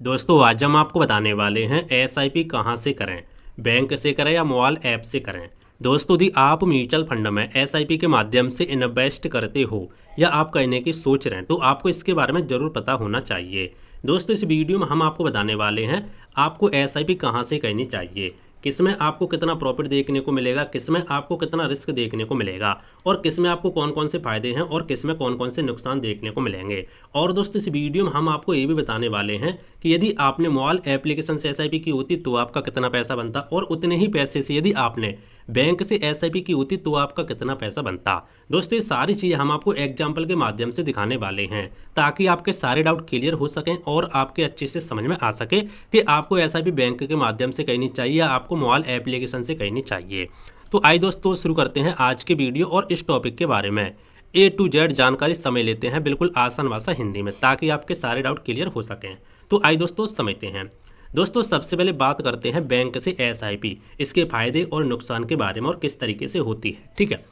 दोस्तों आज हम आपको बताने वाले हैं एसआईपी कहाँ से करें, बैंक से करें या मोबाइल ऐप से करें। दोस्तों यदि आप म्यूचुअल फंड में एसआईपी के माध्यम से इन्वेस्ट करते हो या आप करने की सोच रहे हैं तो आपको इसके बारे में ज़रूर पता होना चाहिए। दोस्तों इस वीडियो में हम आपको बताने वाले हैं आपको एसआईपी कहाँ से करनी चाहिए, किसमें आपको कितना प्रॉफिट देखने को मिलेगा, किसमें आपको कितना रिस्क देखने को मिलेगा और किसमें आपको कौन कौन से फ़ायदे हैं और किसमें कौन कौन से नुकसान देखने को मिलेंगे। और दोस्तों इस वीडियो में हम आपको ये भी बताने वाले हैं कि यदि आपने मोबाइल एप्लीकेशन से एसआईपी की होती तो आपका कितना पैसा बनता और उतने ही पैसे से यदि आपने बैंक से एसआईपी की होती तो आपका कितना पैसा बनता। दोस्तों ये सारी चीज़ें हम आपको एग्जाम्पल के माध्यम से दिखाने वाले हैं ताकि आपके सारे डाउट क्लियर हो सकें और आपके अच्छे से समझ में आ सके कि आपको एसआईपी बैंक के माध्यम से करनी चाहिए या आपको मोबाइल एप्लीकेशन से करनी चाहिए। तो आइए दोस्तों शुरू करते हैं आज के वीडियो और इस टॉपिक के बारे में A to Z जानकारी समझ लेते हैं बिल्कुल आसान भाषा हिंदी में ताकि आपके सारे डाउट क्लियर हो सकें। तो आइए दोस्तों समझते हैं। दोस्तों सबसे पहले बात करते हैं बैंक से एसआईपी, इसके फायदे और नुकसान के बारे में और किस तरीके से होती है। ठीक है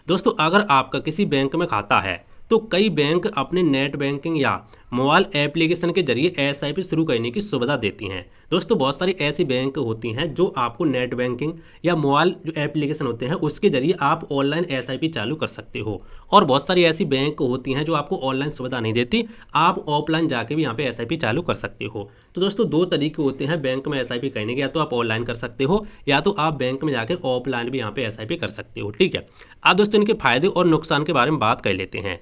दोस्तों, अगर आपका किसी बैंक में खाता है तो कई बैंक अपने नेट बैंकिंग या मोबाइल एप्लीकेशन के जरिए एसआईपी शुरू करने की सुविधा देती हैं। दोस्तों बहुत सारी ऐसी बैंक होती हैं जो आपको नेट बैंकिंग या मोबाइल जो एप्लीकेशन होते हैं उसके जरिए आप ऑनलाइन एसआईपी चालू कर सकते हो, और बहुत सारी ऐसी बैंक होती हैं जो आपको ऑनलाइन सुविधा नहीं देती, आप ऑफलाइन जाके भी यहाँ पे एसआईपी चालू कर सकते हो। तो दोस्तों दो तरीके होते हैं बैंक में एसआईपी करने के, या तो आप ऑनलाइन कर सकते हो या तो आप बैंक में जाकर ऑफलाइन भी यहाँ पे एसआईपी कर सकते हो। ठीक है, अब दोस्तों इनके फायदे और नुकसान के बारे में बात कर लेते हैं।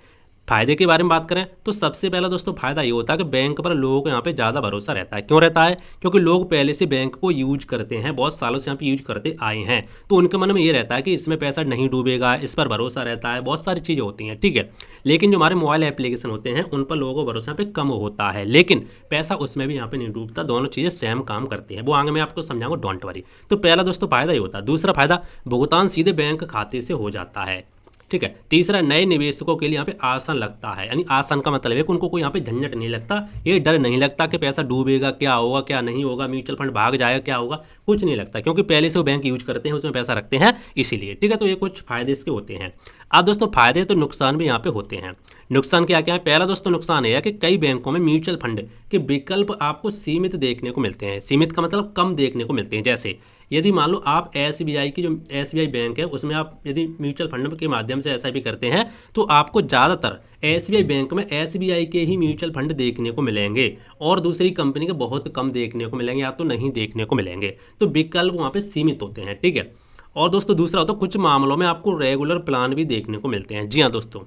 फायदे के बारे में बात करें तो सबसे पहला दोस्तों फायदा ये होता है कि बैंक पर लोगों को यहाँ पे ज़्यादा भरोसा रहता है। क्यों रहता है? क्योंकि लोग पहले से बैंक को यूज करते हैं, बहुत सालों से यहाँ पे यूज करते आए हैं, तो उनके मन में ये रहता है कि इसमें पैसा नहीं डूबेगा, इस पर भरोसा रहता है, बहुत सारी चीज़ें होती हैं। ठीक है, लेकिन जो हमारे मोबाइल एप्लीकेशन होते हैं उन पर लोगों को भरोसा पे कम होता है, लेकिन पैसा उसमें भी यहाँ पे नहीं डूबता, दोनों चीज़ें सेम काम करती हैं। वो आगे मैं आपको समझाऊंगा, डोंट वरी। तो पहला दोस्तों फायदा ये होता है। दूसरा फायदा, भुगतान सीधे बैंक खाते से हो जाता है। ठीक है, तीसरा, नए निवेशकों के लिए यहाँ पे आसान लगता है, यानी आसान का मतलब है कि उनको कोई यहाँ पे झंझट नहीं लगता, ये डर नहीं लगता कि पैसा डूबेगा, क्या होगा क्या नहीं होगा, म्यूचुअल फंड भाग जाएगा क्या होगा, कुछ नहीं लगता, क्योंकि पहले से वो बैंक यूज करते हैं, उसमें पैसा रखते हैं इसीलिए। ठीक है, तो ये कुछ फायदे इसके होते हैं। अब दोस्तों फायदे तो नुकसान भी यहाँ पे होते हैं। नुकसान क्या क्या है? पहला दोस्तों नुकसान है कि कई बैंकों में म्यूचुअल फंड के विकल्प आपको सीमित देखने को मिलते हैं। सीमित का मतलब कम देखने को मिलते हैं। जैसे यदि मान लो आप एसबीआई की जो एसबीआई बैंक है उसमें आप यदि म्यूचुअल फंड के माध्यम से एसआईपी करते हैं तो आपको ज़्यादातर एसबीआई बैंक में एसबीआई के ही म्यूचुअल फंड देखने को मिलेंगे और दूसरी कंपनी के बहुत कम देखने को मिलेंगे या तो नहीं देखने को मिलेंगे। तो विकल्प वहाँ पे सीमित होते हैं। ठीक है, और दोस्तों दूसरा होता है कुछ मामलों में आपको रेगुलर प्लान भी देखने को मिलते हैं। जी हाँ दोस्तों,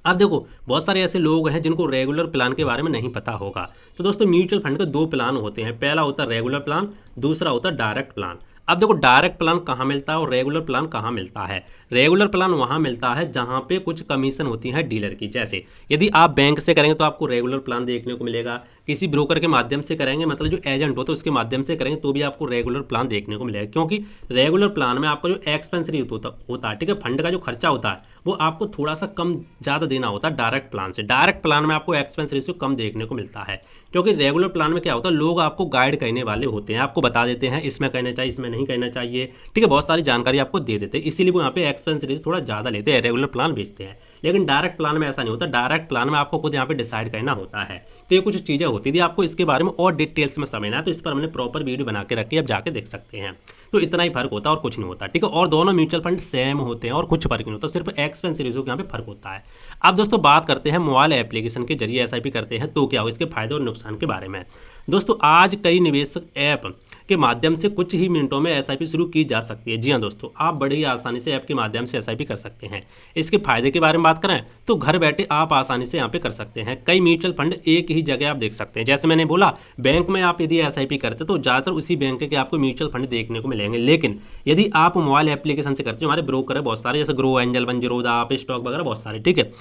अब देखो बहुत सारे ऐसे लोग हैं जिनको रेगुलर प्लान के बारे में नहीं पता होगा। तो दोस्तों म्यूचुअल फंड के दो प्लान होते हैं, पहला होता है रेगुलर प्लान, दूसरा होता है डायरेक्ट प्लान। अब देखो डायरेक्ट प्लान कहाँ मिलता है और रेगुलर प्लान कहाँ मिलता है। रेगुलर प्लान वहाँ मिलता है जहाँ पे कुछ कमीशन होती है डीलर की। जैसे यदि आप बैंक से करेंगे तो आपको रेगुलर प्लान देखने को मिलेगा, किसी ब्रोकर के माध्यम से करेंगे मतलब जो एजेंट हो तो उसके माध्यम से करेंगे तो भी आपको रेगुलर प्लान देखने को मिलेगा, क्योंकि रेगुलर प्लान में आपका जो एक्सपेंस रेट होता है, ठीक है, फंड का जो खर्चा होता है वो आपको थोड़ा सा कम ज़्यादा देना होता है डायरेक्ट प्लान से। डायरेक्ट प्लान में आपको एक्सपेंस रेशियो कम देखने को मिलता है, क्योंकि रेगुलर प्लान में क्या होता है लोग आपको गाइड करने वाले होते हैं, आपको बता देते हैं इसमें करना चाहिए इसमें नहीं करना चाहिए। ठीक है, बहुत सारी जानकारी आपको दे देते हैं, इसीलिए वो यहाँ पे एक्सपेंस रेशियो थोड़ा ज़्यादा लेते हैं, रेगुलर प्लान बेचते हैं। लेकिन डायरेक्ट प्लान में ऐसा नहीं होता, डायरेक्ट प्लान में आपको खुद यहाँ पे डिसाइड करना होता है। तो ये कुछ चीज़ें होती थी, आपको इसके बारे में और डिटेल्स में समझना है तो इस पर हमने प्रॉपर वीडियो बना के रखी है, आप जाके देख सकते हैं। तो इतना ही फर्क होता है और कुछ नहीं होता। ठीक है, और दोनों म्यूचुअल फंड सेम होते हैं और कुछ फर्क नहीं होता, सिर्फ एक्सपेंस रेशियो के यहाँ पे फर्क होता है। अब दोस्तों बात करते हैं मोबाइल एप्लीकेशन के जरिए एसआईपी करते हैं तो क्या हो, इसके फायदे और नुकसान के बारे में। दोस्तों आज कई निवेशक ऐप के माध्यम से कुछ ही मिनटों में एसआईपी शुरू की जा सकती है। जी हाँ दोस्तों, आप बड़ी आसानी से ऐप के माध्यम से एसआईपी कर सकते हैं। इसके फायदे के बारे में बात करें तो घर बैठे आप आसानी से यहाँ पे कर सकते हैं। कई म्यूचुअल फंड एक ही जगह आप देख सकते हैं। जैसे मैंने बोला बैंक में आप यदि एसआईपी करते तो ज़्यादातर उसी बैंक के आपको म्यूचुअल फंड देखने को मिलेंगे, लेकिन यदि आप मोबाइल एप्लीकेशन से करते हैं, हमारे ब्रोकर है बहुत सारे, जैसे ग्रो एंजल, वन जीरो, आप स्टॉक वगैरह बहुत सारे, ठीक है,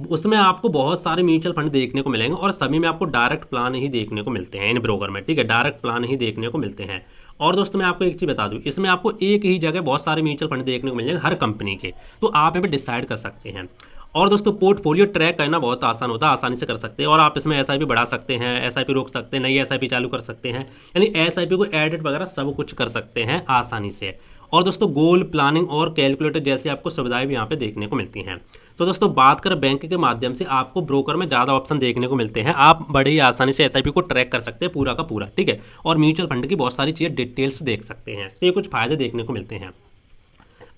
उसमें आपको बहुत सारे म्यूचुअल फंड देखने को मिलेंगे और सभी में आपको डायरेक्ट प्लान ही देखने को मिलते हैं इन ब्रोकर में। ठीक है, डायरेक्ट प्लान ही देखने को मिलते हैं। और दोस्तों मैं आपको एक चीज़ बता दूं, इसमें आपको एक ही जगह बहुत सारे म्यूचुअल फंड देखने को मिल जाएंगे हर कंपनी के, तो आप यहाँ पे डिसाइड कर सकते हैं। और दोस्तों पोर्टफोलियो ट्रैक करना बहुत आसान होता है, आसानी से कर सकते हैं, और आप इसमें एसआईपी बढ़ा सकते हैं, एसआईपी रोक सकते हैं, नई एसआईपी चालू कर सकते हैं, यानी एसआईपी को एडिट वगैरह सब कुछ कर सकते हैं आसानी से। और दोस्तों गोल, प्लानिंग और कैलकुलेटर जैसी आपको सुविधाएं भी यहाँ पे देखने को मिलती हैं। तो दोस्तों बात करें बैंक के माध्यम से आपको ब्रोकर में ज़्यादा ऑप्शन देखने को मिलते हैं। आप बड़े ही आसानी से एसआईपी को ट्रैक कर सकते हैं पूरा का पूरा, ठीक है, और म्यूचुअल फंड की बहुत सारी चीज़ें डिटेल्स देख सकते हैं। तो ये कुछ फायदे देखने को मिलते हैं।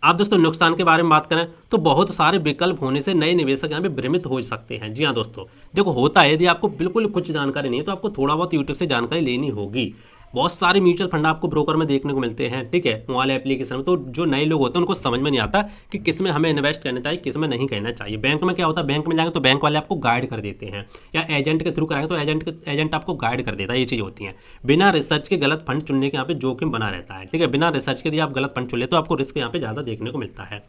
आप दोस्तों नुकसान के बारे में बात करें तो बहुत सारे विकल्प होने से नए निवेशक यहाँ पे भ्रमित हो सकते हैं। जी हाँ दोस्तों, देखो होता है, यदि आपको बिल्कुल कुछ जानकारी नहीं है तो आपको थोड़ा बहुत यूट्यूब से जानकारी लेनी होगी। बहुत सारे म्यूचुअल फंड आपको ब्रोकर में देखने को मिलते हैं, ठीक है, मोबाइल एप्लीकेशन में। तो जो नए लोग होते हैं उनको समझ में नहीं आता कि किस में हमें इन्वेस्ट करना चाहिए, किस में नहीं करना चाहिए। बैंक में क्या होता है, बैंक में जाएंगे तो बैंक वाले आपको गाइड कर देते हैं, या एजेंट के थ्रू कराएंगे तो एजेंट आपको गाइड कर देता है। ये चीज़ होती है। बिना रिसर्च के गलत फंड चुनने के यहाँ पे जोखिम बना रहता है, ठीक है। बिना रिसर्च के यदि आप गलत फंड चुन ले तो आपको रिस्क यहाँ पे ज़्यादा देखने को मिलता है।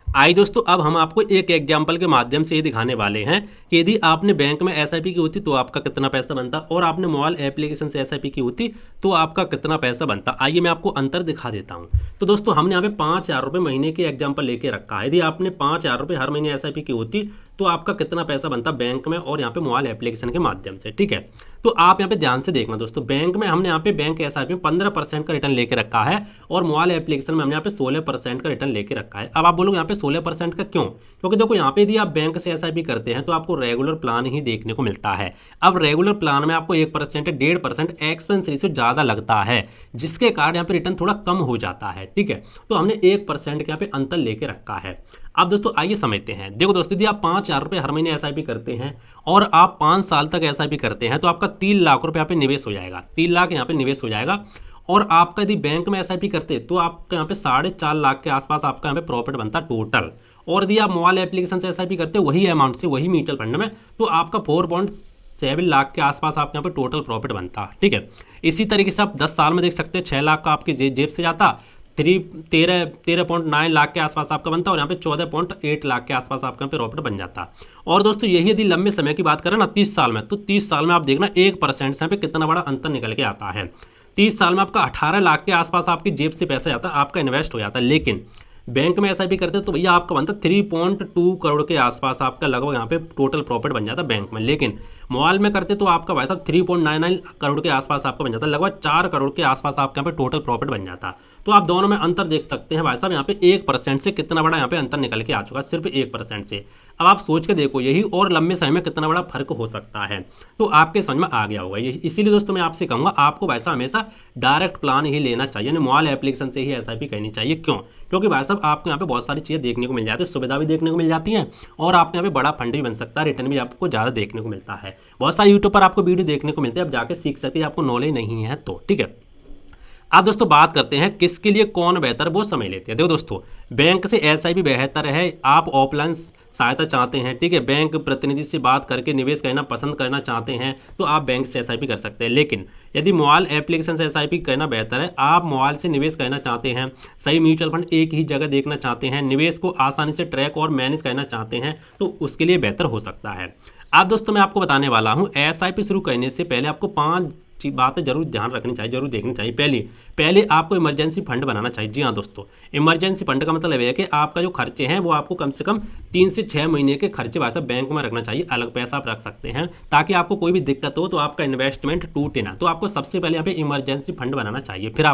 आइए दोस्तों, अब हम आपको एक एग्जाम्पल के माध्यम से ये दिखाने वाले हैं कि यदि आपने बैंक में एसआईपी की होती तो आपका कितना पैसा बनता, और आपने मोबाइल एप्लीकेशन से एसआईपी की होती तो आपका कितना पैसा बनता। आइए मैं आपको अंतर दिखा देता हूँ। तो दोस्तों हमने यहाँ पे 5,000 रुपये महीने के एग्जाम्पल लेके रखा है। यदि आपने 5,000 रुपये हर महीने एसआईपी की होती तो आपका कितना पैसा बनता बैंक में और यहाँ पे मोबाइल एप्लीकेशन के माध्यम से, ठीक है। तो आप यहाँ पे ध्यान से देखना दोस्तों, बैंक में हमने यहाँ पे बैंक एसआईपी में 15% का रिटर्न लेके रखा है, और मोबाइल एप्लीकेशन में हमने यहाँ पे 16% का रिटर्न लेके रखा है। अब आप बोलोगे यहाँ पे 16% का क्यों? क्योंकि देखो यहाँ पे यदि आप बैंक से एसआईपी करते हैं तो आपको रेगुलर प्लान ही देखने को मिलता है। अब रेगुलर प्लान में आपको 1% 1.5% एक्सपेंस से ज़्यादा लगता है, जिसके कारण यहाँ पे रिटर्न थोड़ा कम हो जाता है, ठीक है। तो हमने 1% के यहाँ पे अंतर लेके रखा है। अब दोस्तों आइए समझते हैं। देखो दोस्तों, यदि आप 5,000 रुपये हर महीने एसआईपी करते हैं और आप 5 साल तक एसआईपी करते हैं तो आपका 3 लाख रुपये यहाँ पे निवेश हो जाएगा। 3 लाख यहाँ पे निवेश हो जाएगा। और आपका यदि बैंक में एसआईपी करते तो आपका यहाँ पे 4.5 लाख के आसपास आपका यहाँ पे प्रॉफिट बनता टोटल। और यदि आप मोबाइल एप्लीकेशन से एसआईपी करते वही अमाउंट से, वही म्यूचुअल फंड में, तो आपका 4.7 लाख के आसपास आपके यहाँ पे टोटल प्रॉफिट बनता, ठीक है। इसी तरीके से आप 10 साल में देख सकते हैं 6 लाख का आपकी जेब से जाता, 13.9 लाख के आसपास आपका बनता, और यहाँ पे 14.8 लाख के आसपास आपका यहाँ पे प्रॉफिट बन जाता। और दोस्तों यही यदि लंबे समय की बात करें ना, 30 साल में, तो 30 साल में आप देखना 1% से यहाँ पे कितना बड़ा अंतर निकल के आता है। 30 साल में आपका 18 लाख के आसपास आपकी जेब से पैसा जाता, आपका इन्वेस्ट हो जाता। लेकिन बैंक में एसआईपी करते तो भैया आपका बनता 3.2 करोड़ के आसपास आपका लगभग यहाँ पे टोटल प्रॉफिट बन जाता बैंक में। लेकिन मोबाइल में करते तो आपका भाई साहब 3.99 करोड़ के आसपास आपका बन जाता, लगभग 4 करोड़ के आसपास आपके यहाँ पे टोटल प्रॉफिट बन जाता। तो आप दोनों में अंतर देख सकते हैं भाई साहब, यहाँ पे 1% से कितना बड़ा यहाँ पे अंतर निकल के आ चुका है, सिर्फ 1% से। अब आप सोच के देखो यही और लंबे समय में कितना बड़ा फर्क हो सकता है, तो आपके समझ में आ गया होगा। ये इसीलिए दोस्तों मैं आपसे कहूँगा आपको भाई साहब हमेशा डायरेक्ट प्लान ही लेना चाहिए, यानी मोबाइल एप्लीकेशन से ही एसआईपी करनी चाहिए। क्यों? क्योंकि भाई साहब आपको यहाँ पे बहुत सारी चीज़ें देखने को मिल जाती है, सुविधा भी देखने को मिल जाती है, और आपके यहाँ पे बड़ा फंड भी बन सकता है, रिटर्न भी आपको ज़्यादा देखने को मिलता है। बहुत सारे यूट्यूब पर आपको वीडियो देखने को मिलते हैं, आप जाके सीख सकते हैं, आपको नॉलेज नहीं है तो, ठीक है। अब दोस्तों बात करते हैं किसके लिए कौन बेहतर वो समझ लेते हैं। देखो दोस्तों, बैंक से एसआईपी बेहतर है। आप ऑफलाइन सहायता चाहते हैं, ठीक है, बैंक प्रतिनिधि से बात करके निवेश करना पसंद करना चाहते हैं तो आप बैंक से एसआईपी कर सकते हैं। लेकिन यदि मोबाइल एप्लीकेशन से एसआईपी करना बेहतर है, आप मोबाइल से निवेश करना चाहते हैं, सही म्यूचुअल फंड एक ही जगह देखना चाहते हैं, निवेश को आसानी से ट्रैक और मैनेज करना चाहते हैं, तो उसके लिए बेहतर हो सकता है। अब दोस्तों मैं आपको बताने वाला हूँ, एसआईपी शुरू करने से पहले आपको 5 बातें जरूर ध्यान रखनी चाहिए, जरूर देखनी चाहिए। पहले आपको इमरजेंसी फंड बनाना चाहिए। जी हाँ दोस्तों, इमरजेंसी फंड का मतलब है कि आपका जो खर्चे हैं वो आपको कम से कम 3 से 6 महीने के खर्चे वैसा बैंक में रखना चाहिए। अलग पैसा आप रख सकते हैं ताकि आपको कोई भी दिक्कत हो तो आपका इन्वेस्टमेंट टूटे ना। तो आपको सबसे पहले यहाँ पे इमरजेंसी फंड बनाना चाहिए। फिर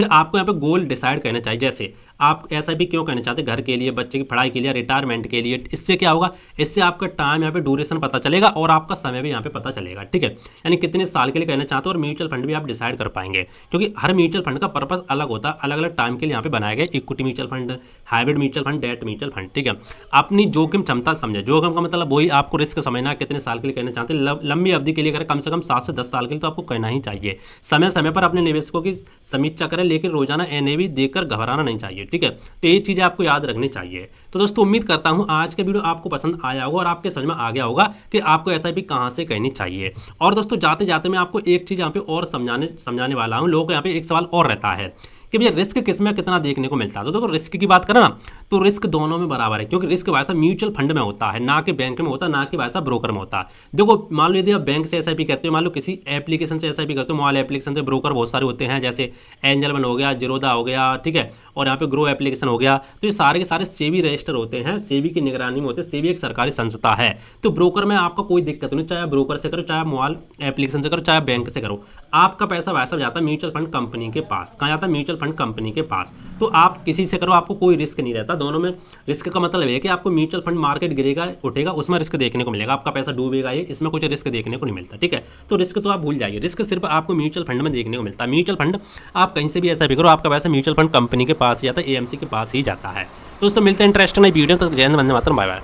आपको यहाँ पे गोल डिसाइड करना चाहिए। जैसे आप एसआईपी क्यों करना चाहते हैं, घर के लिए, बच्चे की पढ़ाई के लिए, रिटायरमेंट के लिए। इससे क्या होगा, इससे आपका टाइम यहाँ पे ड्यूरेशन पता चलेगा और आपका समय भी यहाँ पे पता चलेगा, ठीक है। यानी कितने साल के लिए करना चाहते हो, और म्यूचुअल फंड भी आप डिसाइड कर पाएंगे, क्योंकि हर म्यूचुअल फंड का पर्पस अलग होता है, अलग अलग टाइम के लिए यहाँ पे बनाया गया। Equity mutual fund, hybrid mutual fund, debt mutual fund, ठीक है। अपनी जोखिम क्षमता समझे। जोखिम का मतलब वही आपको रिस्क समझना, कितने साल के लिए करना चाहते हैं। लंबी अवधि के लिए करें, कम से कम 7 से 10 साल के लिए तो आपको करना ही चाहिए। समय समय पर अपने निवेशकों की समीक्षा करें, लेकिन रोजाना एनएवी देकर घबराना नहीं चाहिए, ठीक है। तो ये चीज़ें आपको याद रखनी चाहिए। तो दोस्तों उम्मीद करता हूँ आज का वीडियो आपको पसंद आया होगा और आपके समझ में आ गया होगा कि आपको एसआईपी कहाँ से करनी चाहिए। और दोस्तों जाते जाते मैं आपको एक चीज़ यहाँ पे और समझाने वाला हूँ। लोगों को यहाँ पे एक सवाल और रहता है कि भैया रिस्क किस में कितना देखने को मिलता है। तो देखो रिस्क की बात करें ना, तो रिस्क दोनों में बराबर है, क्योंकि रिस्क वैसा म्यूचुअल फंड में होता है, ना कि बैंक में होता, ना कि वैसा ब्रोकर में होता है। देखो मान लो यदि आप बैंक से एसआईपी करते हो, मान लो किसी एप्लीकेशन से एसआईपी करते हो, मोबाइल एप्लीकेशन से, ब्रोकर बहुत सारे होते हैं, जैसे एंजल वन हो गया, जीरोधा हो गया, ठीक है, और यहाँ पे ग्रो एप्लीकेशन हो गया। तो ये सारे के सारे सेबी रजिस्टर होते हैं, सेबी की निगरानी में होते हैं। सेबी एक सरकारी संस्था है। तो ब्रोकर में आपका कोई दिक्कत नहीं, चाहे ब्रोकर से करो, चाहे मोबाइल एप्लीकेशन से करो, चाहे बैंक से करो, आपका पैसा वैसा जाता है म्यूचुअल फंड कंपनी के पास। कहाँ जाता है? म्यूचुअल फंड कंपनी के पास। तो आप किसी से करो, आपको कोई रिस्क नहीं रहता। दोनों में रिस्क का मतलब है कि आपको म्यूचुअल फंड मार्केट गिरेगा उठेगा उसमें रिस्क देखने को मिलेगा, आपका पैसा डूबेगा, ये इसमें कुछ रिस्क देखने को नहीं मिलता। ठीक है, तो रिस्क तो आप भूल जाइए, रिस्क सिर्फ आपको म्यूचुअल फंड में देखने को मिलता है। म्यूचुअल फंड आप कहीं से भी ऐसा भी करो, आपका पैसा म्यूचुअल फंड कंपनी के पास ही जाता है, AMC के पास ही जाता है। दोस्तों मिलते हैं इंटरेस्टिंग नई वीडियो तक। जय हिंद, वंदे मातरम, बाय बाय।